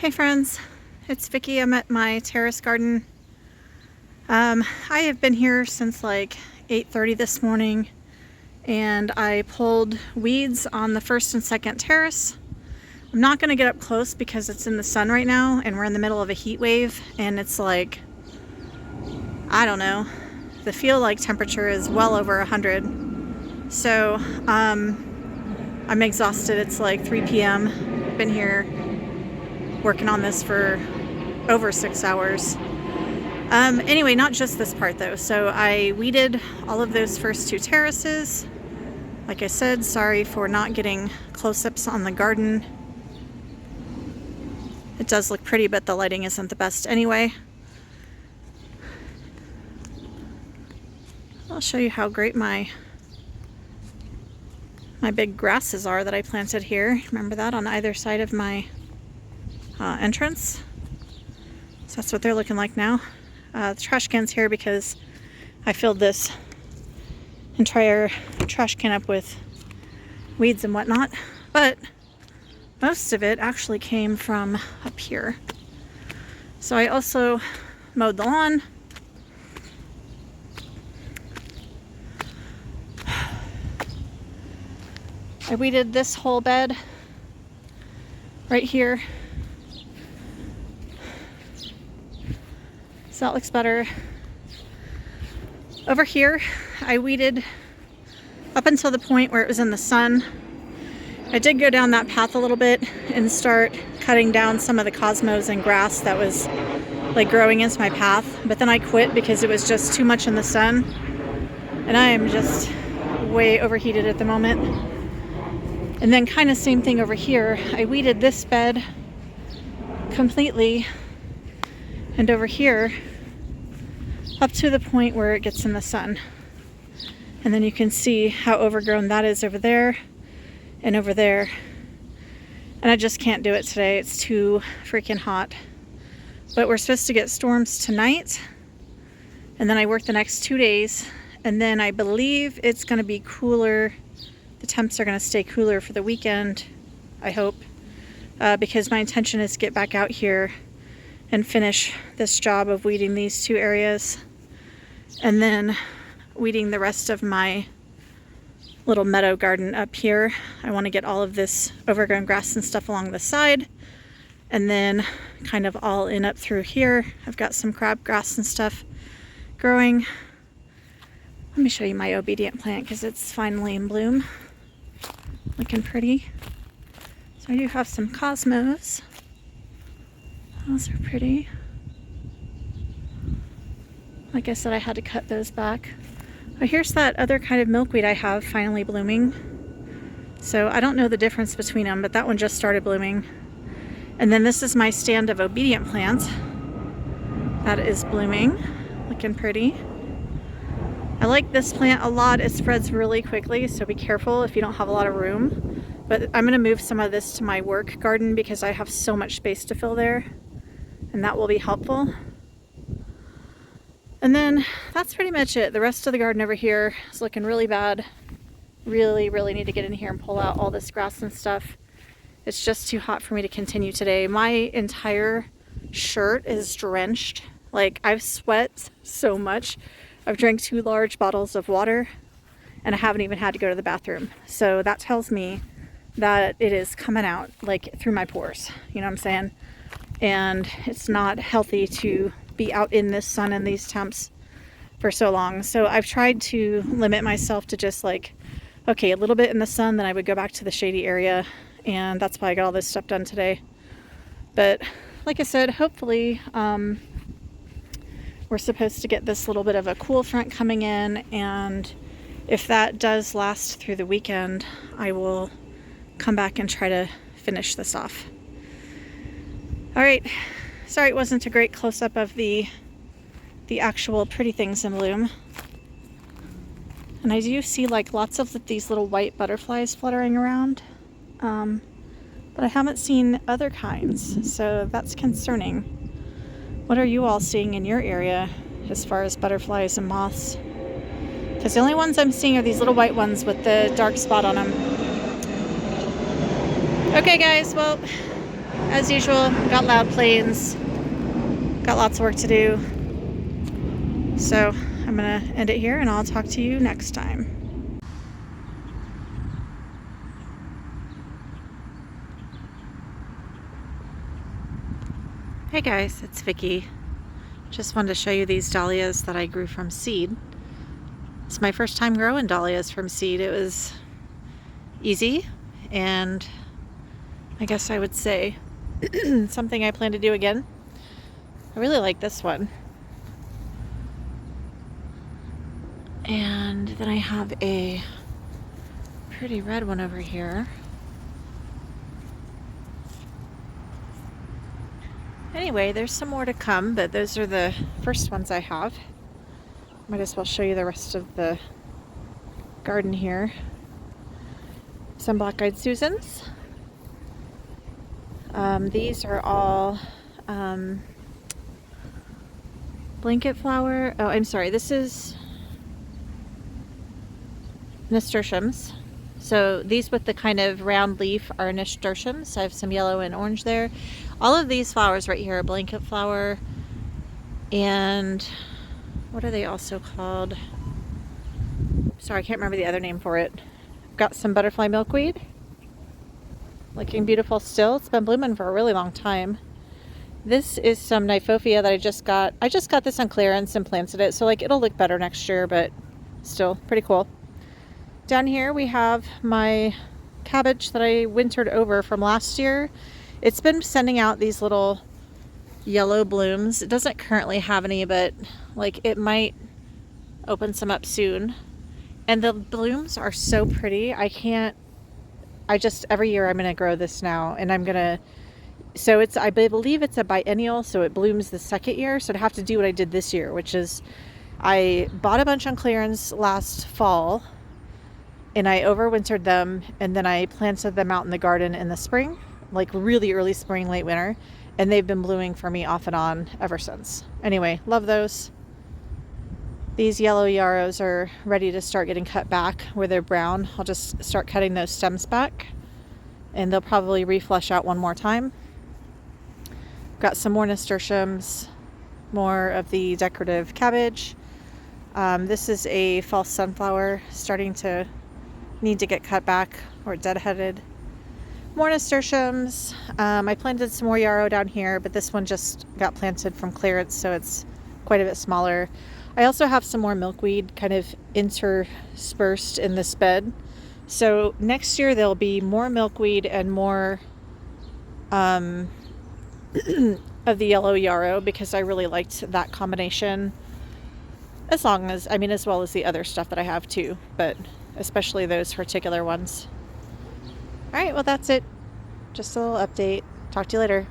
Hey friends, it's Vicki. I'm at my terrace garden. I have been here since like 8:30 this morning, and I pulled weeds on the first and second terrace. I'm not going to get up close because it's in the sun right now and we're in the middle of a heat wave, and it's like, I don't know, the feel like temperature is well over 100. So I'm exhausted. It's like 3 p.m. Been here working on this for over 6 hours. Anyway, not just this part though. So I weeded all of those first two terraces. Like I said, sorry for not getting close-ups on the garden. It does look pretty, but the lighting isn't the best anyway. I'll show you how great my big grasses are that I planted here. Remember that on either side of my entrance. So that's what they're looking like now. The trash can's here because I filled this entire trash can up with weeds and whatnot, but most of it actually came from up here. So I also mowed the lawn. I weeded this whole bed right here. So that looks better. Over here, I weeded up until the point where it was in the sun. I did go down that path a little bit and start cutting down some of the cosmos and grass that was like growing into my path, but then I quit because it was just too much in the sun, and I am just way overheated at the moment. And then kind of same thing over here. I weeded this bed completely, and over here up to the point where it gets in the sun. And then you can see how overgrown that is over there and over there. And I just can't do it today. It's too freaking hot. But we're supposed to get storms tonight, and then I work the next 2 days, and then I believe it's going to be cooler. The temps are going to stay cooler for the weekend, I hope, because my intention is to get back out here and finish this job of weeding these two areas, and then weeding the rest of my little meadow garden up here. I want to get all of this overgrown grass and stuff along the side, and then kind of all in up through here. I've got some crabgrass and stuff growing. Let me show you my obedient plant because it's finally in bloom. Looking pretty. So I do have some cosmos. Those are pretty. Like I said, I had to cut those back. Oh, here's that other kind of milkweed I have finally blooming. So I don't know the difference between them, but that one just started blooming. And then this is my stand of obedient plant. That is blooming, looking pretty. I like this plant a lot. It spreads really quickly, so be careful if you don't have a lot of room. But I'm gonna move some of this to my work garden because I have so much space to fill there, and that will be helpful. And then that's pretty much it. The rest of the garden over here is looking really bad. Really need to get in here and pull out all this grass and stuff. It's just too hot for me to continue today. My entire shirt is drenched. Like, I've sweat so much. I've drank 2 large bottles of water, and I haven't even had to go to the bathroom. So that tells me that it is coming out like through my pores. You know what I'm saying? And it's not healthy to be out in this sun and these temps for so long. So I've tried to limit myself to just like, okay, a little bit in the sun, then I would go back to the shady area, and that's why I got all this stuff done today. But like I said, hopefully we're supposed to get this little bit of a cool front coming in, and if that does last through the weekend, I will come back and try to finish this off. All right, sorry it wasn't a great close-up of the actual pretty things in bloom. And I do see like lots of these little white butterflies fluttering around, but I haven't seen other kinds, so that's concerning. What are you all seeing in your area as far as butterflies and moths? Because the only ones I'm seeing are these little white ones with the dark spot on them. Okay guys, well, as usual, got loud planes, got lots of work to do. So I'm gonna end it here and I'll talk to you next time. Hey guys, it's Vicki. Just wanted to show you these dahlias that I grew from seed. It's my first time growing dahlias from seed. It was easy, and I guess I would say something I plan to do again. I really like this one. And then I have a pretty red one over here. Anyway, there's some more to come, but those are the first ones I have. Might as well show you the rest of the garden here. Some black-eyed Susans. These are all blanket flower. Oh, I'm sorry. This is nasturtiums. So these with the kind of round leaf are nasturtiums. I have some yellow and orange there. All of these flowers right here are blanket flower. And what are they also called? Sorry, I can't remember the other name for it. Got some butterfly milkweed. Looking beautiful still. It's been blooming for a really long time. This is some Nyphophia that I just got. I just got this on clearance and planted it, so like it'll look better next year, but still pretty cool. Down here we have my cabbage that I wintered over from last year. It's been sending out these little yellow blooms. It doesn't currently have any, but like it might open some up soon. And the blooms are so pretty. Every year I'm going to grow this now, and I believe it's a biennial, so it blooms the second year. So I'd have to do what I did this year, which is I bought a bunch on clearance last fall and I overwintered them, and then I planted them out in the garden in the spring, like really early spring, late winter, and they've been blooming for me off and on ever since. Anyway, love those. These yellow yarrows are ready to start getting cut back where they're brown. I'll just start cutting those stems back, and they'll probably reflush out one more time. Got some more nasturtiums, more of the decorative cabbage. This is a false sunflower starting to need to get cut back or deadheaded. More nasturtiums. I planted some more yarrow down here, but this one just got planted from clearance, so it's quite a bit smaller. I also have some more milkweed kind of interspersed in this bed. So next year there'll be more milkweed and more of the yellow yarrow, because I really liked that combination. As well as the other stuff that I have too, but especially those particular ones. All right, well that's it. Just a little update. Talk to you later.